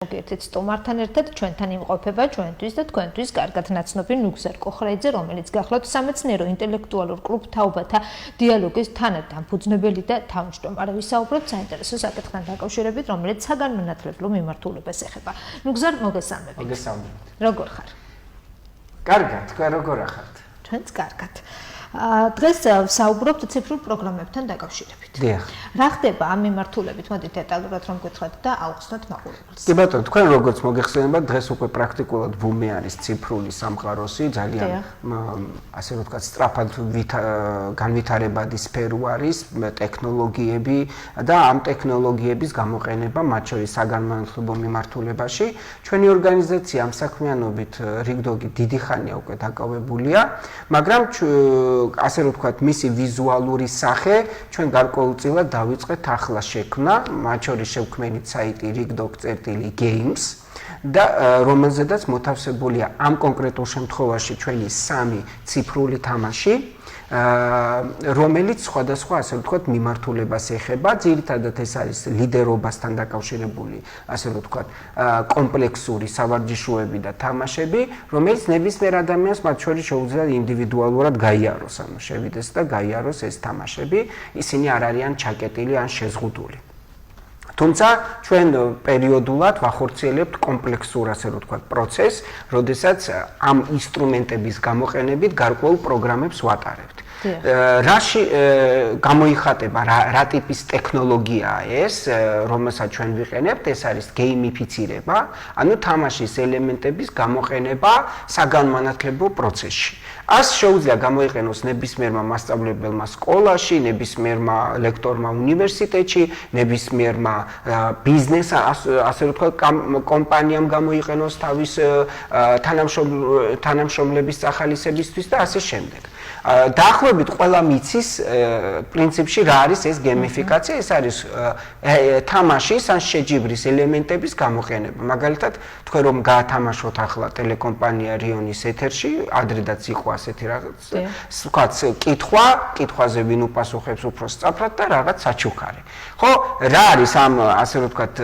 მოგერთით სტუმართან ერთად ჩვენთან იმყოფება ჩვენთვის და თქვენთვის კარგად ნაცნობი ნუგზარ კოხრაიძე, რომელიც გახლავთ სამეცნიერო ინტელექტუალურ კლუბ თაობათა დიალოგის თანადამფუძნებელი და თავმჯდომარე. ვისაუბროთ საინტერესო საკითხთან დაკავშირებით, რომელიც საგანმანათლებლო მიმართულებას ეხება. ნუგზარ, მოგესალმებით. მოგესალმებით. როგორ ხარ? კარგად, თქვენ როგორ ახართ? ჩვენც კარგად. დღეს ვსაუბრობთ ციფრულ პროგრამებთან დაკავშირებით. დიახ. რა ხდება ამ მიმართულებით? მოდით დეტალურად რომ გითხრათ და აუხსნათ მაყურებელს. კი ბატონო, თქვენ როგორც მოგეხსენებათ, დღეს უკვე პრაქტიკულად ბუმი არის ციფრული სამყაროსი, ძალიან ასე რომ ვთქვათ, სწრაფად განვითარებადი სფერო არის, ტექნოლოგიები და ამ ტექნოლოგიების გამოყენება, მათ შორის საგანმანათლებლო მიმართულებაში. ჩვენი ორგანიზაცია ამ საქმიანობით რიგდოგი დიდი ხანია უკვე დაკავებულია, მაგრამ ასე რომ ვთქვათ, მისი ვიზუალური სახე ჩვენ გარკვეულწილად დავიწყეთ ახლა შექმნა, მათ შორის შევქმნით საიტი rigdog.games და რომელზედაც მოთავსებულია ამ კონკრეტულ შემთხვევაში ჩვენი 3 ციფრული თამაში, რომელიც სხვადასხვა ასე ვთქვათ მიმართულებას ეხება. ძირითადად ეს არის ლიდერობასთან დაკავშირებული, ასე ვთქვათ, კომპლექსური სავარჯიშოები და თამაშები, რომელიც ნებისმიერ ადამიანს მათ შორის შეუძლია ინდივიდუალურად გაიაროს, ანუ შევიდეს და გაიაროს ეს თამაშები. ისინი არ არიან ჩაკეტილი ან შეზღუდული. თუმცა ჩვენ პერიოდულად ვახორციელებთ კომპლექსურ, ასე ვთქვათ, პროცესს, როდესაც ამ ინსტრუმენტების გამოყენებით გარკვეულ პროგრამებს ვატარებთ. რაში გამოიხატება რა ტიპის ტექნოლოგიაა ეს, რომელსაც ჩვენ ვიყენებთ, ეს არის გეიმიფიცირება, ანუ თამაშის ელემენტების გამოყენება საგანმანათლებლო პროცესში. ას შეუძლია გამოიყენოს ნებისმიერმა მასწავლებელმა სკოლაში, ნებისმიერმა ლექტორმა უნივერსიტეტში, ნებისმიერმა ბიზნეს, ასე ვთქვათ, კომპანიამ გამოიყენოს თავის თანამშრომლების სახალისებისთვის და ასე შემდეგ. დაახლოებით ყველა მიცის პრინციპში რა არის ეს გეიმიფიკაცია, ეს არის თამაშის ან შეჯიბრის ელემენტების გამოყენება. მაგალითად, თქვენ რომ გაათამაშოთ ახლა ტელეკომპანია რიონის ეთერში, ადრედაც იყო ასეთი რაღაც, ვთქვათ, კითხვაზე ვინ უპასუხებს უფრო სწრაფად და რაღაც საჩუქარი. ხო, რა არის ამ ასე ვთქვათ,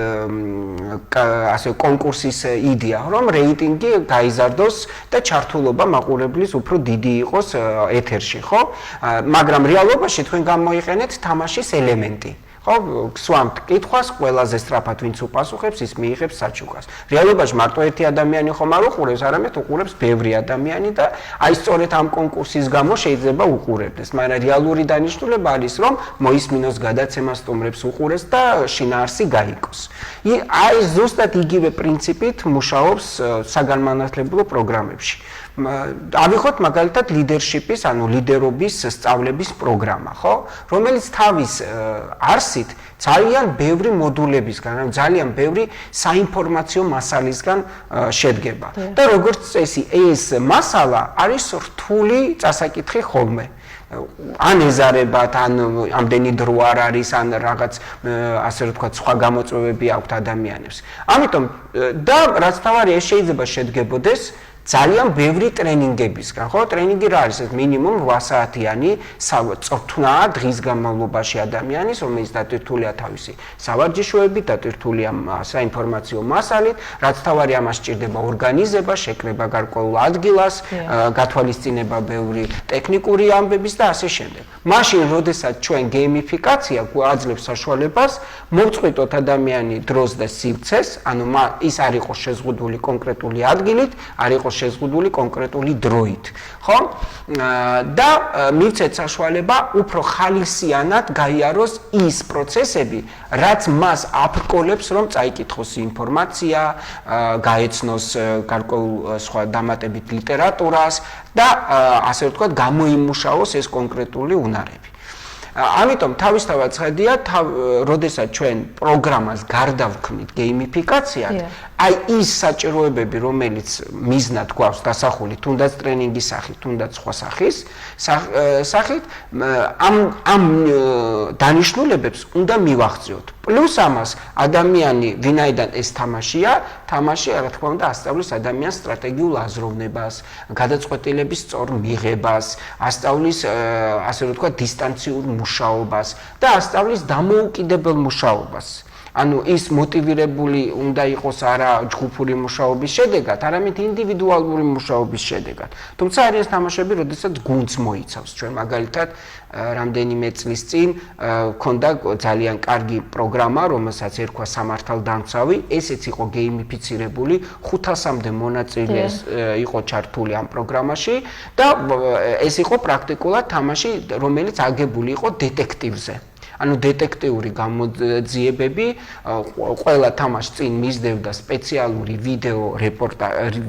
ასე კონკურსის იდეა, რომ რეიტინგი გაიზარდოს და ჩართულობა მაყურებლის უფრო დიდი იყოს ეთერში, ხო? მაგრამ რეალობაში თქვენ გამოიყენეთ თამაშის ელემენტი. ხო, გსვამთ კითხვას, ყველაზე სწრაფად ვინც უპასუხებს, ის მიიღებს საჩუქრას. რეალობაში მარტო ერთი ადამიანი ხომ არ უყურებს, არამედ უყურებს ბევრი ადამიანი და აი სწორედ ამ კონკურსის გამო შეიძლება უყურებდეს. მაგრამ რეალური დანიშნულება არის, რომ მოისმინოს გადაცემა, სტუმრებს უყურეს და შინაარსი გაიგოს. აი ზუსტად იგივე პრინციპით მუშაობს საგანმანათლებლო პროგრამებში. ავიღოთ მაგალითად ლიდერშიპის, ანუ ლიდერობის სწავლების პროგრამა, ხო? რომელიც თავის არსით ძალიან ბევრი მოდულებისგან, ანუ ძალიან ბევრი საინფორმაციო მასალისგან შედგება. და როგორც წესი, ეს მასალა არის რთული წასაკითხი ხოლმე. ან ეზარებათ, ან ამდენი დრო არ არის, ან რაღაც ასე ვთქვათ, სხვა გამოწვევები აქვთ ადამიანებს. ამიტომ და რაც თავარია, ეს შეიძლება შედგებოდეს ძალიან ბევრი ტრენინგებისგან, ხო? ტრენინგი რა არის? ეს მინიმუმ 8 საათიანი წვრთნაა დღის განმავლობაში ადამიანის, რომელიც დატვირთულია თავისი სავარჯიშოებით, დატვირთულია საინფორმაციო მასალით, რაც თავარი ამას სჭირდება ორგანიზება, შეკრება გარკვეულ ადგილას, გათვალისწინება ბევრი ტექნიკური ამბების და ასე შემდეგ. მაშინ, როდესაც ჩვენ გეიმიფიკაცია გვაძლევს საშუალებას მოვწყვიტოთ ადამიანი დროს და სივრცეს, ანუ ის არ იყოს შეზღუდული კონკრეტული ადგილით, არ იყოს შეზღუდული კონკრეტული დროით, ხო? და მივცეთ საშუალება უფრო ხალისიანად გაიაროს ის პროცესები, რაც მას აფრკოლებს, რომ წაიკითხოს ინფორმაცია, გაეცნოს გარკვეულ სხვა დამატებით ლიტერატურას და ასე ვთქვათ, გამოიმუშაოს ეს კონკრეტული უნარები. ამიტომ თავისთავად ხედია, როდესაც ჩვენ პროგრამას გარდავქმნით გეიმიფიკაციად, აი ის საჭიროებები, რომელიც მიზნად გვაქვს დასახული, თუნდაც ტრენინგის სახით, თუნდაც სხვა სახით, ამ დანიშნულებებს უნდა მივახციოთ. პლუს ამას ადამიანი, ვინაიდან ეს თამაშია, თამაში, რა თქმა უნდა, ასწავლის ადამიანს სტრატეგიულ აზროვნებას, გადაწყვეტილების სწორ მიღებას, ასწავლის, ასე ვთქვათ, დისტანციურ მუშაობას და ასწავლის დამოუკიდებელ მუშაობას. ანუ ის მოტივირებული უნდა იყოს არა ჯგუფური მუშაობის შედეგად, არამედ ინდივიდუალური მუშაობის შედეგად. თუმცა არის თამაშები, როდესაც გუნდს მოიცავს. ჩვენ მაგალითად რამდენიმე წლის წინ ქონდა ძალიან კარგი პროგრამა, რომელსაც ერქვა სამართალდამცავი, ესეც იყო გეიმიფიცირებული, 500-მდე მონაწილე იყო ჩართული ამ პროგრამაში და ეს იყო პრაქტიკულად თამაში, რომელიც აგებული იყო დეტექტივზე. ანუ დეტექტიური გამოძიებები ყველა თამაშს წინ მისდევდა სპეციალური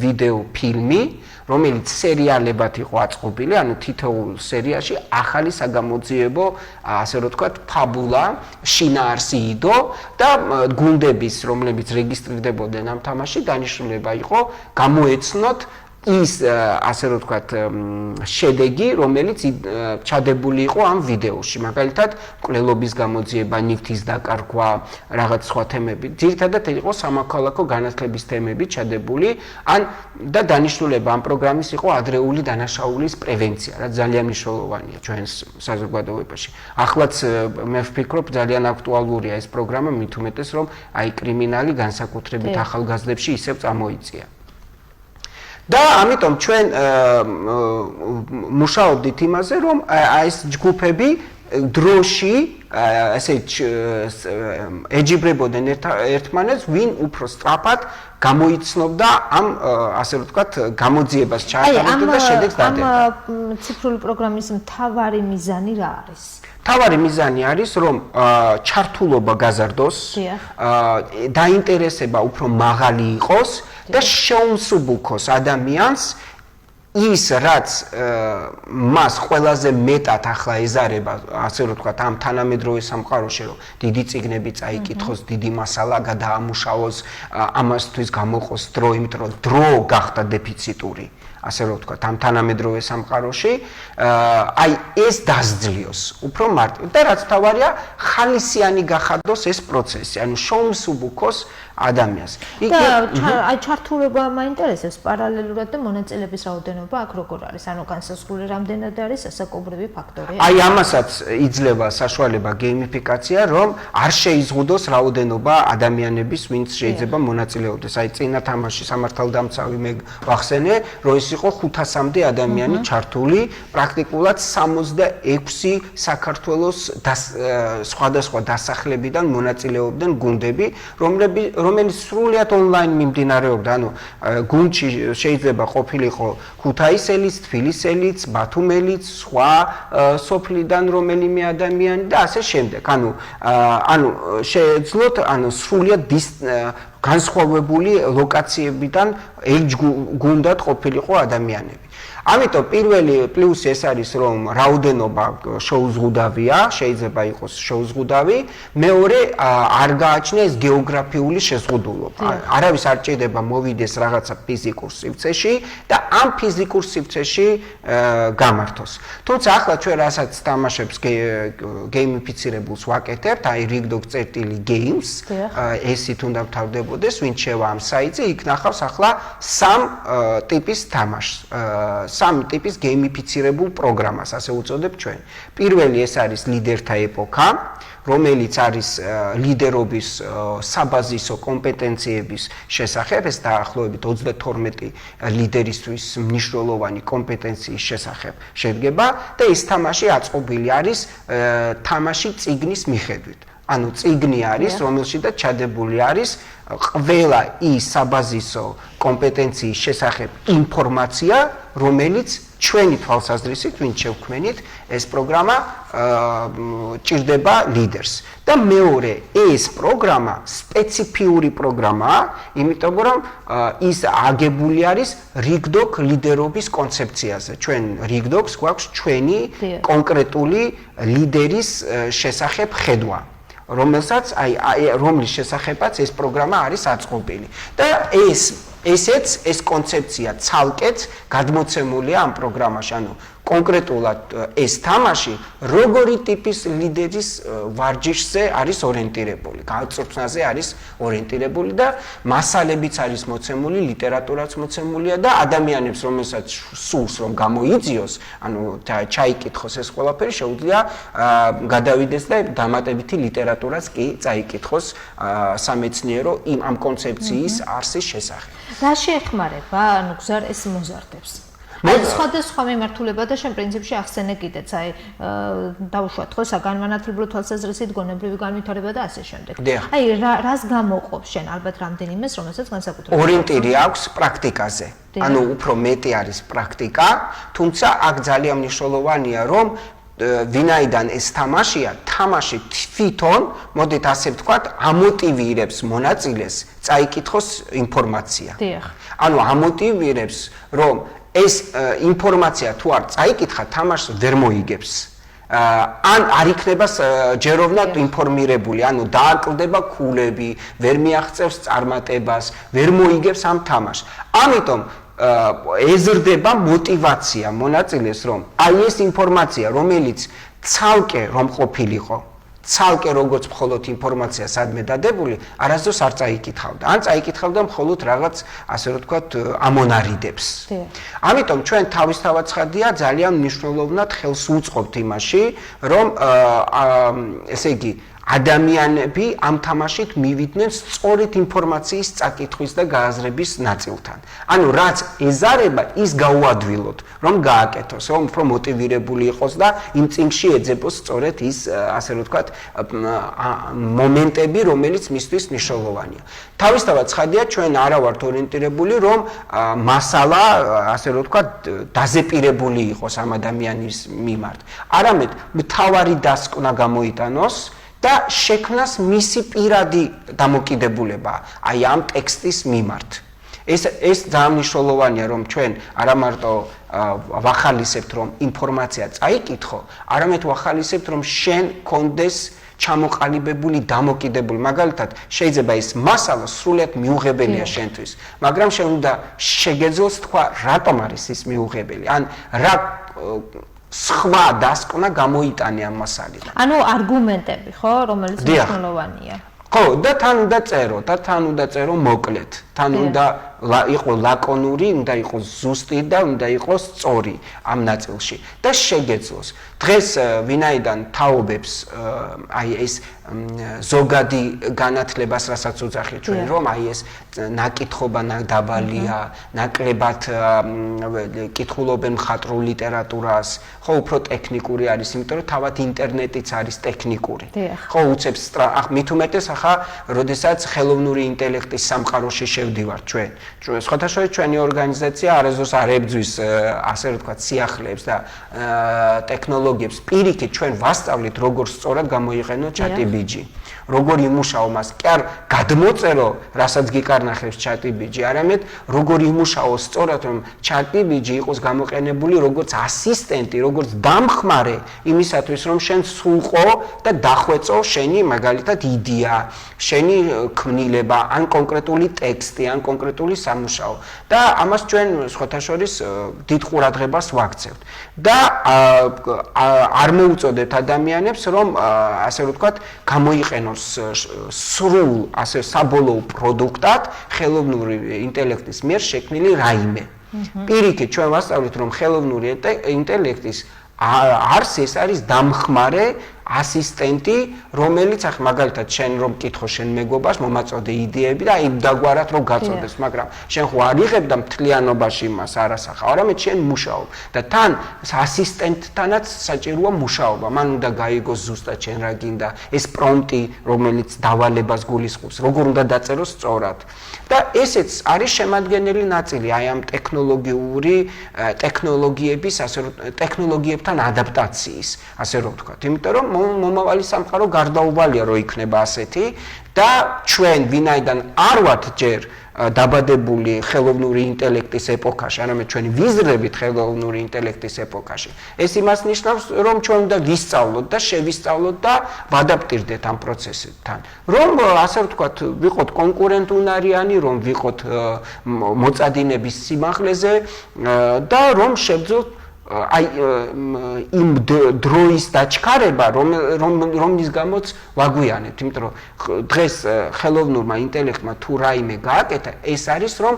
ვიდეო ფილმი, რომელიც სერიალებად იყო აწყობილი, ანუ თითოეულ სერიაში ახალი საგამოძიებო, ასე რომ ვთქვათ, ფაბულა, შინაარსი იდო და გუნდების, რომლებიც რეგისტრირდებოდნენ ამ თამაშში, დანიშნულება იყო გამოეცნოთ ის, ასე რომ ვთქვათ, შედეგი, რომელიც ჩადებული იყო ამ ვიდეოში. მაგალითად, მკვლელობის გამოძიება, ნივთის დაკარგვა, რაღაც სხვა თემები. ძირითადად იყო სამოქალაქო განათლების თემები ჩადებული, და დანიშნულება ამ პროგრამის იყო ადრეული დანაშაულის პრევენცია, რაც ძალიან მნიშვნელოვანია ჩვენს საზოგადოებაში. ახლაც მე ვფიქრობ, ძალიან აქტუალურია ეს პროგრამა, მით უმეტეს, რომ აი კრიმინალი განსაკუთრებით ახალგაზრდებში ისევ წამოიწია. და ამიტომ ჩვენ მუშაობდით იმაზე, რომ ეს ჯგუფები დროში ასე ეჯიბრებოდნენ ერთმანეთს, ვინ უფრო სწრაფად გამოიცნობდა ამ, ასე ვთქვათ, გამოძიებას ჩაატარებდა და შედეგს დადებდა. ამ ციფრული პროგრამის მთავარი მიზანი რა არის? მთავარი მიზანი არის, რომ ჩართულობა გაზარდოს, დაინტერესება უფრო მაღალი იყოს და შეუმსუბუქოს ადამიანს ის, რაც მას ყველაზე მეტად ახლა ეზარება, ასე რომ ვთქვათ, ამ თანამედროვე სამყაროში, რომ დიდი წიგნები წაიკითხოს, დიდი მასალა გადაამუშავოს, ამასთვის გამოყოს დრო, იმიტომ რომ დრო გახდა დეფიციტური. ასე რომ ვთქვათ, ამ თანამედროვე სამყაროში, აი ეს დასძლიოს უფრო მარტივ და რაც თავარია, ხალისიანი გახადოს ეს პროცესი, ანუ შეუმსუბუქოს ადამიანს. და აი ჩართულობა მაინტერესებს პარალელურად და მონაწილეების რაოდენობა აქ როგორ არის? ანუ განსაზღვრული რამდენად არის ასაკობრივი ფაქტორი? აი ამასაც იძლევა საშუალება გეიმიფიკაცია, რომ არ შეიზღუდოს რაოდენობა ადამიანების, ვინც შეიძლება მონაწილეობდეს. აი წინა თამაში სამართალდამცავი მე ვახსენე, რომ ის იყო 500-მდე ადამიანი ჩართული, პრაქტიკულად 66 საქართველოს სხვადასხვა დასახლებიდან მონაწილეობდნენ გუნდები, რომელიც სრულიად ონლაინ მიმდინარეობდა, ანუ გუნდში შეიძლება ყოფილიყო ქუთაისელიც, თბილისელიც, ბათუმელიც, სხვა სოფლიდან რომელიმე ადამიანი და ასე შემდეგ. ანუ შეეძლოთ, სრულიად განსხვავებული ლოკაციებიდან ერთ გუნდად ყოფილიყო ადამიანები. ამიტომ პირველი პლუსი ეს არის, რომ რაოდენობა შეუზღუდავია, შეიძლება იყოს შეუზღუდავი, მეორე არ გააჩნია ეს გეოგრაფიული შეზღუდულობა. არავის არ ჭირდება მოვიდეს რაღაცა ფიზიკურ სივრცეში და ამ ფიზიკურ სივრცეში გამართოს. თუმცა ახლა ჩვენ რასაც თამაშებს გეიმიფიცირებულს ვაკეთებთ, აი rig.games, ესით უნდა ვთავდებოდეს, ვინც შევა ამ საიტზე, იქ ნახავს ახლა 3 ტიპის თამაშს. 3 ტიპის გეიმიფიცირებულ პროგრამას, ასე უწოდებ ჩვენ. პირველი ეს არის ლიდერთა ეპოქა, რომელიც არის ლიდერობის საბაზისო კომპეტენციების შესახებ, ეს დაახლოებით 22 ლიდერისთვის მნიშვნელოვანი კომპეტენციის შესახებ შედგება და ეს თამაში აწყობილი არის თამაში წიგნის მიხედვით. ანუ წიგნი არის, რომელშიც ჩადებული არის ყველა ის საბაზისო კომპეტენციის შესახებ ინფორმაცია, რომელიც ჩვენი თვალსაზრისით, ვინც შევქმნით, ეს პროგრამა ჭირდება ლიდერს. და მეორე, ეს პროგრამა სპეციფიური პროგრამაა, იმიტომ რომ ის აგებული არის rig.doc ლიდერობის კონცეფციაზე. ჩვენ rig.doc-ს გვაქვს ჩვენი კონკრეტული ლიდერის შესახებ ხედვა. რომლის შესახებაც ეს პროგრამა არის აწყობილი. და ეს კონცეფცია ცალკეც გადმოცემულია ამ პროგრამაში, ანუ კონკრეტულად ეს თამაში როგორი ტიპის ლიდერის ვარჯიშზე არის ორიენტირებული, გაუწრფნაზე არის ორიენტირებული და მასალებიც არის მოცემული, ლიტერატურაც მოცემულია და ადამიანებს რომელსაც სულს რომ გამოიძიოს, ანუ ჩაიკითხოს ეს ყველაფერი, შეუძლია გადავიდეს და დამატებითი ლიტერატურაც კი წაიკითხოს სამეცნიერო ამ კონცეფციის არსის შესახებ. რა შეეხმარება ანუ გზარ ეს მოზარდებს? სხვადასხვა მიმართულება და შენ პრინციპში ახსენე კიდეც, აი დავუშვათ ხო საგანმანათლებლო თვალსაზრისით გონებრივი განვითარება და ასე შემდეგ. აი რას გამოყოფ შენ ალბათ რამდენიმეს, რომელსაც განსაკუთრებით ორიენტირი აქვს პრაქტიკაზე. ანუ უფრო მეტი არის პრაქტიკა, თუმცა აქ ძალიან მნიშვნელოვანია რომ ვინაიდან ეს თამაშია, თამაში თვითონ, მოდით ასე ვთქვათ, ამოტივირებს მონაწილეს წაიკითხოს ინფორმაცია. ანუ ამოტივირებს, რომ ეს ინფორმაცია თუ არ წაიკითხა, თამაშს ვერ მოიგებს. ან არ იქნება ჯეროვნად ინფორმირებული, ანუ დააკლდება ქულები, ვერ მიაღწევს წარმატებას, ვერ მოიგებს ამ თამაშს. ამიტომ ეზრდება мотиваცია მონაწილეს, რომ აი ეს ინფორმაცია, რომელიც ცალკე რომ ყოფილიყო, ცალკე როგორც მხოლოდ ინფორმაცია სადმე დადებული, არასდროს არ წაიკითხავდა. ან წაიკითხავდა მხოლოდ რაღაც, ასე რომ ვთქვათ, ამონარიდებს. ამიტომ ჩვენ თავისთავად ცხადია ძალიან მნიშვნელოვნად ხელს უწყობთ იმაში, რომ ესე იგი ადამიანები ამ თამაშით მივიდნენ სწორედ ინფორმაციის წაკითხვის და გააზრების ნაწილთან. ანუ რაც ეზარება, ის გაუადვილოთ, რომ გააკეთოს, რომ უფრო მოტივირებული იყოს და იმ წინში ეძებოს სწორედ ის, ასე რომ ვთქვათ, მომენტები, რომელიც მისთვის მნიშვნელოვანია. თავისთავად ცხადია, ჩვენ არა ვართ ორიენტირებული, რომ მასალა, ასე რომ ვთქვათ, დაზეპირებული იყოს ამ ადამიანის მიმართ. არამედ მთავარი დასკვნა გამოიტანოს და შექმნას მისი პირადი დამოკიდებულება აი ამ ტექსტის მიმართ. ეს ძალიან მნიშვნელოვანია, რომ ჩვენ არა მარტო ვახალისებთ, რომ ინფორმაცია წაიკითხო, არამედ ვახალისებთ, რომ შენ კონდეს ჩამოყალიბებული დამოკიდებული. მაგალითად, შეიძლება ეს მასალა სრულად მიუღებელია შენთვის, მაგრამ შენ უნდა შეგეძლოს თქვა, რატომ არის ის მიუღებელი. ან რა სხვა დასკვნა გამოიტანე ამ მასალიდან. ანუ არგუმენტები, ხო, რომელიც მნიშვნელოვანია. ხო, და თან უნდა წერო მოკლედ. თან უნდა იყო ლაკონური, უნდა იყოს ზუსტი და უნდა იყოს სწორი ამ ნაწილში და შეგეძლოს. დღეს ვინაიდან თაობებს აი ეს ზოგადი განათლებას, რასაც უძახით ჩვენ, რომ აი ეს ნაკითხობა დაბალია, ნაკლებად კითხულობენ მხატვრულ ლიტერატურას, ხო, უფრო ტექნიკური არის, იმიტომ რომ თავად ინტერნეტიც არის ტექნიკური. ხო, უცებს მით უმეტეს ახლა, როდესაც ხელოვნური ინტელექტის სამყაროში შევდივართ ჩვენ. სხვათა შორის ჩვენი ორგანიზაცია არასდროს არ ებძვის, ასე რომ ვთქვათ, სიახლეებს და ტექნოლოგიებს. პირიქით ჩვენ ვასწავლით, როგორ სწორად გამოიყენოთ ChatGPT. როგორ იმუშაო მას, კი არ გადმოწერო, რასაც გიკარნახებს ChatGPT, არამედ როგორ იმუშაო სწორად, რომ ChatGPT იყოს გამოყენებული როგორც ასისტენტი, როგორც დამხმარე იმისათვის, რომ შენ სულყო და დახვეწო შენი მაგალითად იდეა, შენი ქმნილება, ან კონკრეტული ტექსტი, ან კონკრეტული სამუშაო. და ამას ჩვენ სხვათა შორის დიდ ყურადღებას ვაქცევთ. და არ მოუწოდეთ ადამიანებს, რომ ასე რომ ვთქვათ, გამოიყენოს სრულ, ასე საბოლოო პროდუქტად ხელოვნური ინტელექტის მიერ შექმნილი რაიმე. პირიქით ჩვენ ვასწავლით, რომ ხელოვნური ინტელექტის ეს არის დამხმარე ასისტენტი, რომელიც ახლა მაგალითად შენ რომ მკითხო შენ მეგობას, მომაწოდე იდეები და აი დაგვარად რომ გაწოდეს, მაგრამ შენ ხო არ იღებ და მთლიანობაში მას არასახავ, არამედ შენ მუშაობ და თან ასისტენტთანაც საჭიროა მუშაობა. მან უნდა გაიგოს ზუსტად შენ რა გინდა, ეს პრომპტი, რომელიც დავალებას გულისხმობს, როგორ უნდა დაწეროს სწორად. და ესეც არის შემადგენელი ნაწილი აი ამ ტექნოლოგიების, ასე რომ ტექნოლოგიებთან ადაპტაციის, ასე რომ ვთქვათ. იმიტომ რომ მომავალი სამყარო გარდაუვალია რო იქნება ასეთი და ჩვენ ვინაიდან არ ვართ ჯერ დაბადებული ხელოვნური ინტელექტის ეპოქაში, არამედ ჩვენი ვიზრდებით ხელოვნური ინტელექტის ეპოქაში. ეს იმას ნიშნავს, რომ ჩვენ უნდა ვისწავლოთ და შევისწავლოთ და ვადაპტირდეთ ამ პროცესთან. რომ ასე ვთქვათ, ვიყოთ კონკურენტუნარიანი, რომ ვიყოთ მოწადინების სიმაღლეზე და რომ შევძლოთ აი იმ დროის დაჩქარება, რომლის გამოც ვაგვიანებთ, იმიტომ რომ დღეს ხელოვნურმა ინტელექტმა თუ რაიმე გააკეთა, ეს არის რომ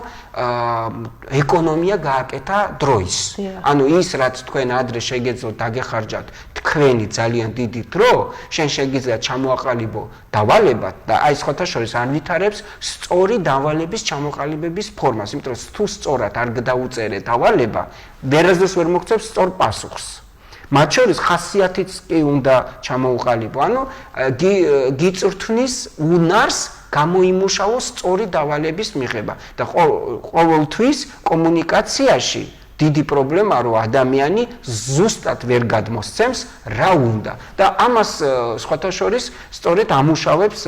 ეკონომია გააკეთა დროის. ანუ ის რაც თქვენ ადრე შეგეძლოთ დაგეხარჯათ თქვენი ძალიან დიდი დრო, შენ შეგიძლია ჩამოაყალიბო დავალებად და აი სხვათა შორის არ ვითარებს სწორი დავალების ჩამოყალიბების ფორმას, იმიტომ რომ თუ სწორად არ დაუწერე დავალება, ვერასდროს ვერ მოგწევს სწორ პასუხს. მათ შორის ხასიათიც კი უნდა ჩამოუყალიბო, ანუ გიწვრთნის უნარს გამოიმუშავოს სწორი დავალების მიღება და ყოველთვის კომუნიკაციაში დიდი პრობლემაა, რომ ადამიანი ზუსტად ვერ გადმოსცემს რა უნდა და ამას სხვათა შორის სწორედ ამუშავებს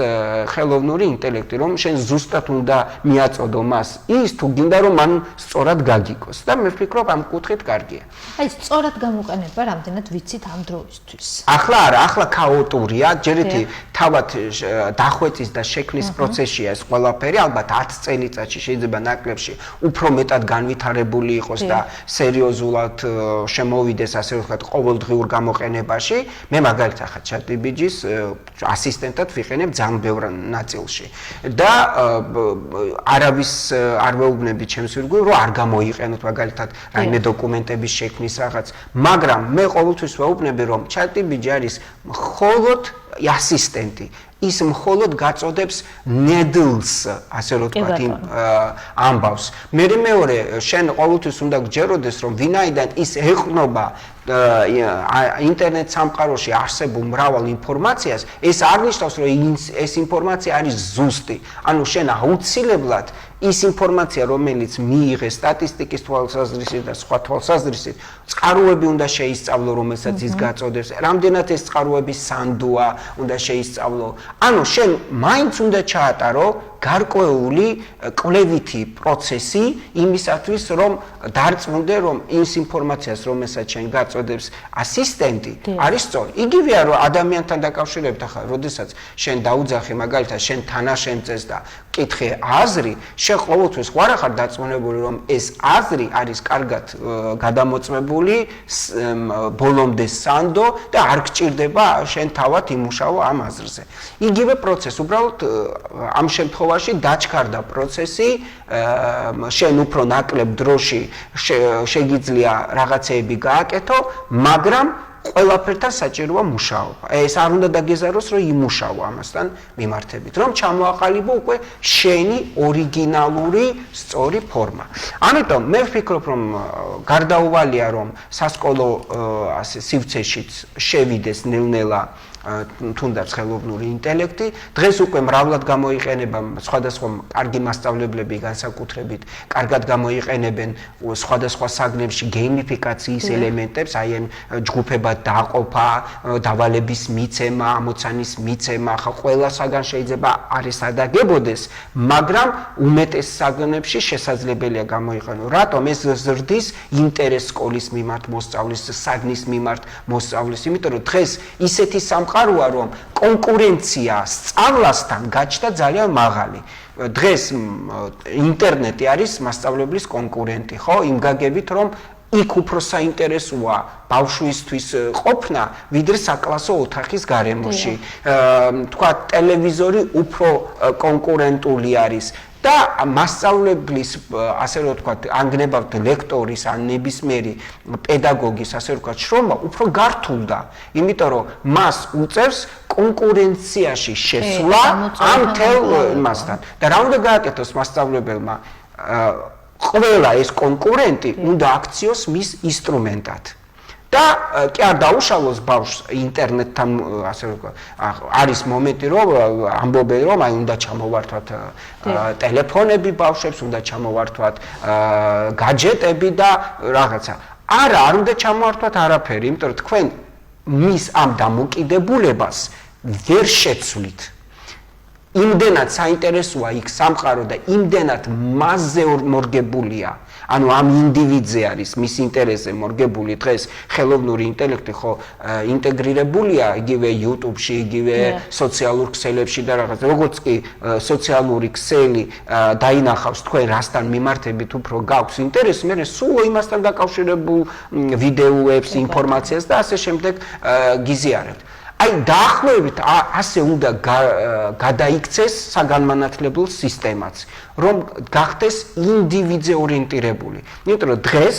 ხელოვნური ინტელექტი, რომ შენ ზუსტად უნდა მიაწოდო მას ის თუ გინდა რომ მან სწორად გაგიკოს და მე ვფიქრობ ამ კუთხით კარგია. აი სწორად გამოყენება რამდენად ვიცით ამ დროისთვის. ახლა არა, ახლა ქაოტურია, ჯერეთი თავად დახვეწის და შექმნის პროცესია ეს ყველაფერი, ალბათ 10 წელიწადში შეიძლება ნაკლებში უფრო მეტად განვითარებული იყოს და სერიოზულად შემოვიდეს ასე ვთქვათ ყოველდღიურ გამოყენებაში. მე მაგალითად ახლა ChatGPT-ს ასისტენტად ვიყენებ ძალიან ბევრ ნაწილში და არავის არ ვეუბნები ჩემს ირგვლივ რომ არ გამოიყენოთ მაგალითად რაიმე დოკუმენტების შექმნის რაღაც, მაგრამ მე ყოველთვის ვეუბნები რომ ChatGPT არის მხოლოდ ასისტენტი. ის მხოლოდ გაწოდებს needles, ასე რომ ვთქვათ, იმ ამბავს. მეორე, შენ ყოველთვის უნდა გჯეროდეს, რომ ვინაიდან ის ეყრდნობა ინტერნეტ სამყაროში არსებულ მრავალ ინფორმაციას, ეს არ ნიშნავს, რომ ეს ინფორმაცია არის ზუსტი. ანუ შენ აუცილებლად ის ინფორმაცია, რომელიც მიიღე სტატისტიკის თვალსაზრისით და სხვა თვალსაზრისით, წყაროები უნდა შეისწავლო, რომელსაც ის გაწოდებს, რამდენად ეს წყაროები სანდოა, უნდა შეისწავლო. ანუ შენ მაინც უნდა ჩაატარო გარკვეული კვლევითი პროცესი იმისათვის, რომ დარწმუნდე, რომ ის ინფორმაციას, რომელსაც შენ გაწოდებს ასისტენტი, არის სწორი. იგივეა, რომ ადამიანთან დაკავშირებით, ახლა, როდესაც შენ დაუძახე მაგალითად შენ თანაშემწეს და კითხე აზრი, შენ ყოველთვის ვარ ახარ დარწმუნებული, რომ ეს აზრი არის კარგად გადამოწმებული, ბოლომდე სანდო და არ გჭირდება შენ თავად იმუშავო ამ აზრზე. იგივე პროცესი, უბრალოდ ამ შემთხვევაში დაჩქარდა პროცესი, შენ უფრო ნაკლებ დროში შეგიძლია რაღაცეები გააკეთო, მაგრამ ყველაფერთან საჭიროა მუშაობა. ეს არ უნდა დაგეზაროს, რომ იმუშავო ამასთან მიმართებით, რომ ჩამოაყალიბო უკვე შენი ორიგინალური სწორი ფორმა. ამიტომ მე ვფიქრობ, რომ გარდაუვალია, რომ სასკოლო ასე სივრცეშიც შევიდეს ნელ-ნელა თუნდაც ხელოვნური ინტელექტი. დღეს უკვე მრავლად გამოიყენება სხვადასხვა კარგი მასწავლებლები განსაკუთრებით კარგად გამოიყენებენ სხვადასხვა საგნებში გეიმიფიკაციის ელემენტებს, აი ამ ჯგუფებად დაყოფა, დავალების მიცემა, ამოცანის მიცემა, ხა ყველა საგან შეიძლება არის ადაგებოდეს, მაგრამ უმეტეს საგნებში შესაძლებელია გამოიყენო. რატომ ეს ზრდის ინტერესს სკოლის მიმართ მოსწავლის, საგნის მიმართ მოსწავლის, იმიტომ რომ დღეს ისეთი სამყაროა, რომ კონკურენცია სწავლასთან გაჩნდა ძალიან მაღალი. დღეს ინტერნეტი არის მასწავლებლის კონკურენტი, ხო? იმ გაგებით, რომ იქ უფრო საინტერესოა ბავშვისთვის ყოფნა, ვიდრე საკლასო ოთახის გარემოში. თქვა ტელევიზორი უფრო კონკურენტული არის. და მასწავლებლის, ასე რომ ვთქვათ, ანგნებავთ ლექტორის ან ნებისმიერი პედაგოგის, ასე რომ ვთქვათ, შრომა უფრო გართულდა, იმიტომ რომ მას უწევს კონკურენციაში შესვლა ამ თელ მასთან. და რა უნდა გააკეთოს მასწავლებელმა? ყველა ეს კონკურენტი უნდა აქციოს მის ინსტრუმენტად. და კი არ დაუშალოს ბავშვს ინტერნეტთან, ასე რომ არის მომენტი, რომ ამბობენ, რომ აი უნდა ჩამოვართვათ ტელეფონები ბავშვებს, უნდა ჩამოვართვათ გაჯეტები და რაღაცა. არა, არ უნდა ჩამოვართვათ არაფერი, იმიტომ რომ თქვენ მის ამ დამოკიდებულებას ვერ შეცვლით. იმდენად საინტერესოა იქ სამყარო და იმდენად მასზე მორგებულია. ანუ ამ ინდივიდზე არის მის ინტერესზე მორგებული დღეს ხელოვნური ინტელექტი ხო ინტეგრირებულია იგივე YouTube-ში, იგივე სოციალურ ქსელებში და რაღაც. როგორც კი სოციალური ქსელი დაინახავს თქვენ რასთან მიმართებით უფრო გაქვს ინტერესი, მე სულ იმასთან დაკავშირებულ ვიდეოებს, ინფორმაციას და ასე შემდეგ გიზიარებთ. აი დაახლოებით ასე უნდა გადაიქცეს საგანმანათლებლო სისტემაც, რომ გახდეს ინდივიდზე ორიენტირებული. იმიტომ რომ დღეს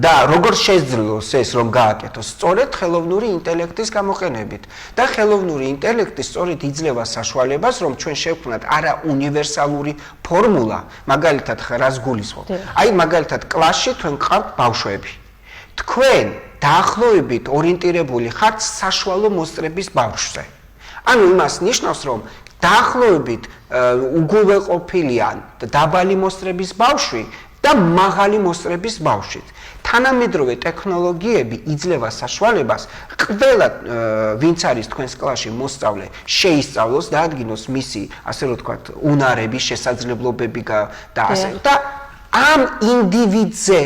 და როგორ შეძლოს ეს რომ გააკეთოს სწორედ ხელოვნური ინტელექტის გამოყენებით და ხელოვნური ინტელექტი სწორედ იძლევა საშუალებას რომ ჩვენ შევქმნათ არა უნივერსალური ფორმულა, მაგალითად რას გულისხმობ. აი მაგალითად კლასში თქვენ ყავთ ბავშვები. თქვენ დაახლოებით ორიენტირებული ხართ საშუალო მოსწრების ბავშვზე. ანუ იმას ნიშნავს, რომ დაახლოებით უგულვეყოფილია დაბალი მოსწრების ბავშვი და მაღალი მოსწრების ბავშვი. თანამედროვე ტექნოლოგიები იძლევა საშუალებას ყველა ვინც არის თქვენს კლასში მოსწავლე შეისწავლოს და ადგინოს მისი, ასე რომ ვთქვათ, უნარები, შესაძლებლობები და ასე და ამ ინდივიდზე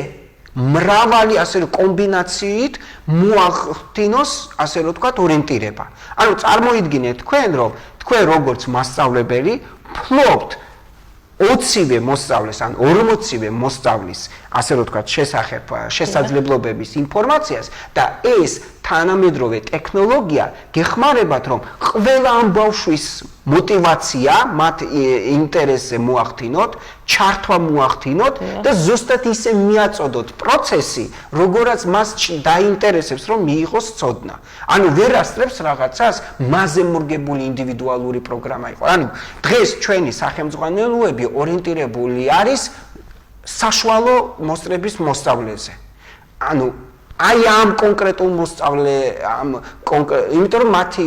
მრავალი ასე რომ კომბინაციით მოახდინოს ასე რომ ვთქვათ ორიენტირება. ანუ წარმოიდგინეთ თქვენ რომ თქვენ როგორც მასწავლებელი ფლობთ 20-ვე მოსწავლეს ან 40-ვე მოსწავლის ასე რომ ვთქვათ შესახებ შესაძლებლობების ინფორმაციას და ეს თანამედროვე ტექნოლოგია გეხმარებათ რომ ყველა ამ ბავშვის мотивация, მათ ინტერესზე მოახდინოთ, ჩართვა მოახდინოთ და ზუსტად ისე მიაწოდოთ პროცესი, როგორაც მას დაინტერესებს, რომ მიიღოს ცოდნა. ანუ ვერ ასწრებს რაღაცას მასზე მორგებული ინდივიდუალური პროგრამა იყო. ანუ დღეს ჩვენი სახელმძღვანელოები ორიენტირებული არის საშუალო მოსწრების მოსწავლეზე. ანუ აი ამ კონკრეტულ მოსწავლე იმიტომ რომ მათი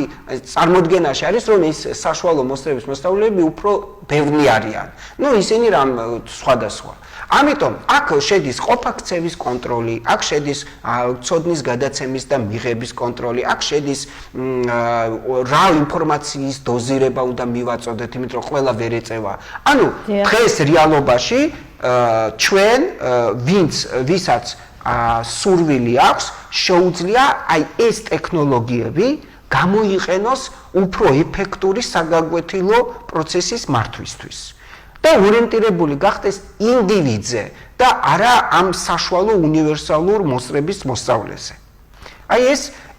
წარმოდგენაში არის რომ ეს საშუალო მოსწრების მოსწავლეები უფრო ბევრი არიან. ნუ ისინი რამ სხვადასხვა. ამიტომ აქ შედის ყოფაქცევის კონტროლი, აქ შედის ცოდნის გადაცემის და მიღების კონტროლი, აქ შედის რა ინფორმაციის დოზირება უნდა მივაწოდეთ, იმიტომ რომ ყველა ვერ ეწევა. ანუ დღეს რეალობაში ჩვენ ვისაც სურვილი აქვს, შეუძლია აი ეს ტექნოლოგიები გამოიყენოს უფრო ეფექტური საგაკვეთილო პროცესის მართვისთვის. და ორიენტირებული გახდეს ინდივიდზე და არა ამ საშუალო უნივერსალურ მოსწრების მოსწავლეზე. აი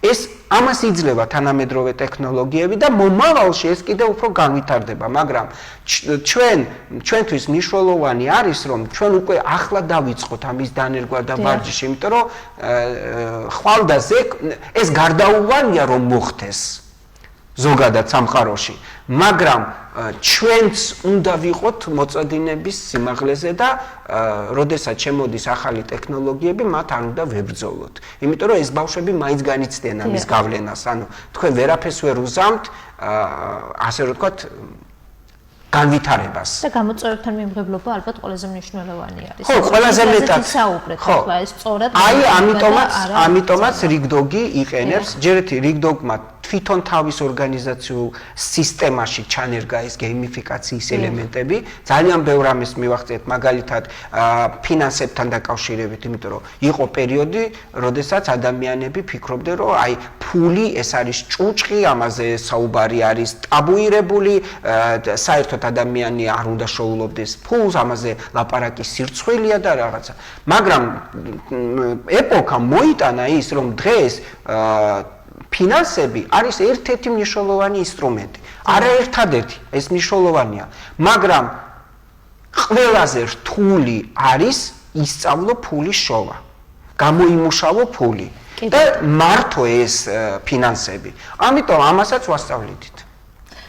ეს ამას იძლევა თანამედროვე ტექნოლოგიები და მომავალში ეს კიდევ უფრო განვითარდება, მაგრამ ჩვენთვის მნიშვნელოვანი არის, რომ ჩვენ უკვე ახლა დავიწყოთ ამის დანერგვა და ვარჯიში, იმიტომ რომ ხვალდაზე ეს გარდაუვალია რომ მოხდეს ზოგადად სამყაროში, მაგრამ ჩვენც უნდა ვიყოთ მოწოდინების სიმაღლეზე და როდესაც შემოდის ახალი ტექნოლოგიები, მათ არ უნდა ვებრძოლოთ. იმიტომ რომ ეს ბავშვები მაინც განიცდიან ამის გავლენას. ანუ თქვენ ვერაფერს ვერ უზამთ, ასე რომ ვთქვათ, განვითარებას. და გამოწვევებთან მიმღებლობა ალბათ ყველაზე მნიშვნელოვანი არის. ხო, ყველაზე მეტად. ხო, ეს სწორად. აი, ამიტომაც რიგდოგი იყენებს, ჯერ ერთი რიგდოგმა თვითონ თავის ორგანიზაციულ სისტემაში ჩანერგა ეს გეიმიფიკაციის ელემენტები. ძალიან ბევრ ამას მივახციეთ, მაგალითად, ფინანსებთან დაკავშირებით, იმიტომ რომ იყო პერიოდი, როდესაც ადამიანები ფიქრობდნენ, რომ აი ფული ეს არის ჭუჭყი, ამაზე საუბარი არის ტაბუირებული, საერთოდ ადამიანი არ უნდა შეულობდეს ფულს, ამაზე ლაპარაკი სირცხვილია და რაღაცა. მაგრამ ეპოქა მოიტანა ის, რომ დღეს ფინანსები არის ერთ-ერთი მნიშვნელოვანი ინსტრუმენტი. არა ერთადერთი, ეს მნიშვნელოვანია, მაგრამ ყველაზე რთული არის ისწავლო ფულის შოვა. გამოიმუშავო ფული და მართო ეს ფინანსები. ამიტომ ამასაც ვასწავლიდით.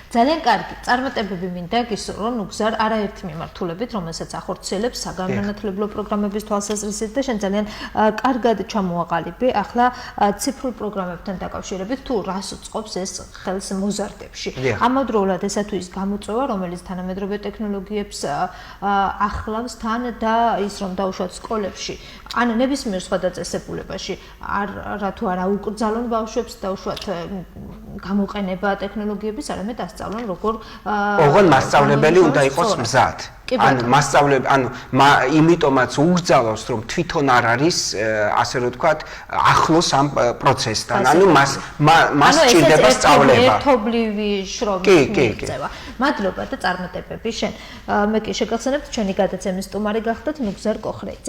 ძალიან კარგი. წარმატებები მინდა გისურვო, რომ გზარ არაერთი მიმართულებით, რომელსაც ახორციელებს საგანმანათლებლო პროგრამების თვალსაზრისით და შენ ძალიან კარგად ჩამოაყალიბე ახლა ციფრულ პროგრამებთან დაკავშირებით თუ რას უწყობს ეს ხელს მოზარდებში. ამავდროულად ესა თუ ის გამოწვევა, რომელიც თანამედროვე ტექნოლოგიებს ახლავს თან და ის რომ დაუშვათ სკოლებში ან ნებისმიერ სხვა დაწესებულებაში რა თუ არა უკრძალონ ბავშვებს, დაუშვათ გამოყენება ტექნოლოგიების, არამედ ასწავლონ როგორ ოღონდ მასწავლებელი უნდა იყოს მზად. იმიტომაც უგზავნოს რომ თვითონ არ არის ასე რომ ვთქვათ ახლოს ამ პროცესთან. მას სჭირდება სწავლება. ერთობლივი შრომის მიღწევა. მადლობა და წარმატებები შენ. მე კი შეგახსენებთ ჩვენი გადაცემის სტუმარი გახდათ ნუგზარ კოხრეიძე.